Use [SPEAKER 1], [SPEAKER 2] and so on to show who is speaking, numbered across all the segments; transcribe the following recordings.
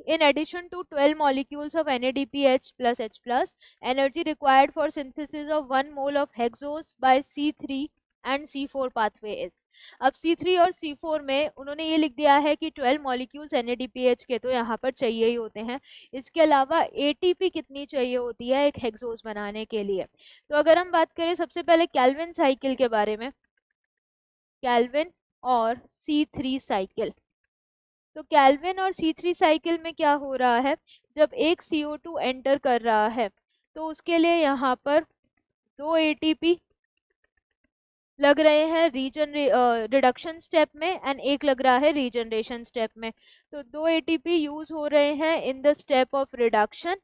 [SPEAKER 1] In addition to 12 molecules of NADPH plus H plus, energy required for synthesis of 1 mole of hexose by C3 and C4 pathway is. अब C3 और C4 में उन्होंने ये लिख दिया है कि 12 मॉलिक्यूल्स NADPH के तो यहाँ पर चाहिए ही होते हैं, इसके अलावा ATP कितनी चाहिए होती है एक हेक्सोस बनाने के लिए। तो अगर हम बात करें सबसे पहले कैल्विन साइकिल के बारे में, कैल्विन और C3 साइकिल, तो कैल्विन और C3 साइकिल में क्या हो रहा है, जब एक CO2 एंटर कर रहा है तो उसके लिए यहाँ पर 2 ATP लग रहे हैं रिडक्शन स्टेप में एंड एक लग रहा है रीजनरेशन स्टेप में। तो 2 ATP यूज हो रहे हैं in the step of reduction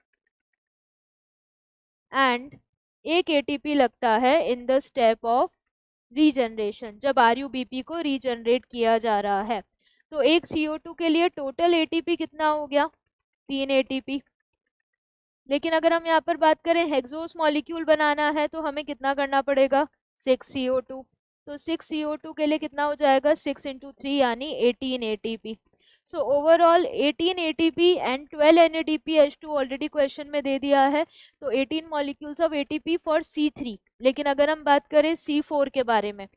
[SPEAKER 1] and एक ATP लगता है in the step of regeneration, जब RUBP को रीजनरेट किया जा रहा है। तो एक CO2 के लिए टोटल ATP कितना हो गया, 3 ATP। लेकिन अगर हम यहाँ पर बात करें हेक्सोस मॉलिक्यूल बनाना है तो हमें कितना करना पड़ेगा, 6 CO2। तो 6 CO2 के लिए कितना हो जाएगा, 6 × 3 यानी 18 ATP। So overall 18 ATP and 12 NADPH2 already question में दे दिया है, तो 18 molecules of ATP for C3। लेकिन अगर हम बात करें C4 के बारे में,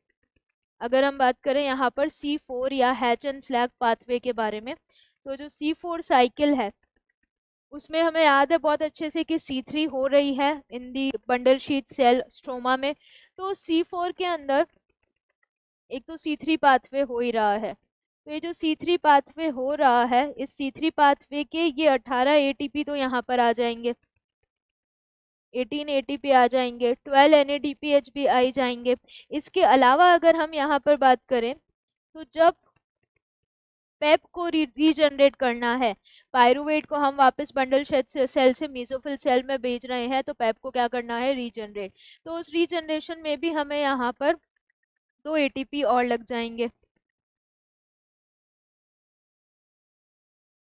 [SPEAKER 1] अगर हम बात करें यहाँ पर C4 या हैच एंड स्लैग पाथवे के बारे में, तो जो C4 साइकिल है उसमें हमें याद है बहुत अच्छे से कि C3 हो रही है इन दी बंडल शीट सेल स्ट्रोमा में। तो C4 के अंदर एक तो C3 पाथवे हो ही रहा है, तो ये जो C3 पाथवे हो रहा है, इस C3 पाथवे के ये 18 ATP तो यहाँ पर आ जाएंगे, 18 ATP आ जाएंगे, 12 NADPH भी आ जाएंगे। इसके अलावा अगर हम यहाँ पर बात करें तो जब पेप को रीजनरेट करना है, पायरुवेट को हम वापस बंडल सेल से मेसोफिल सेल में भेज रहे हैं, तो पेप को क्या करना है, रीजनरेट। तो उस रीजनरेशन में भी हमें यहाँ पर 2 ATP और लग जाएंगे।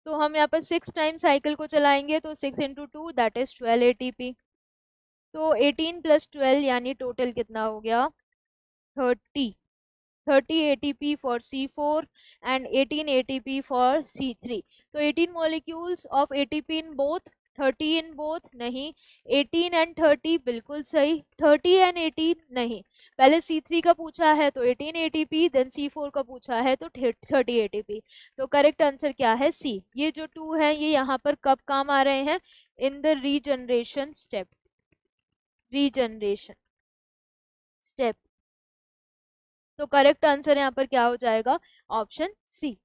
[SPEAKER 1] तो हम यहाँ पर 6 टाइम साइकिल को चलाएंगे, तो 6 × 2 दैट इज 12 ATP। तो 18 + 12 यानी टोटल कितना हो गया, 30 ATP for C4 and 18 ATP for C3। तो 18 molecules of ATP in both, 30 in both नहीं, 18 and 30 बिल्कुल सही, 30 and 18 नहीं। पहले C3 का पूछा है तो 18 ATP, देन C4 का पूछा है तो 30 ATP। तो करेक्ट आंसर क्या है, C। ये जो 2 है ये यहाँ पर कब काम आ रहे हैं, in the regeneration step, regeneration step. तो करेक्ट आंसर यहाँ पर क्या हो जाएगा, ऑप्शन सी।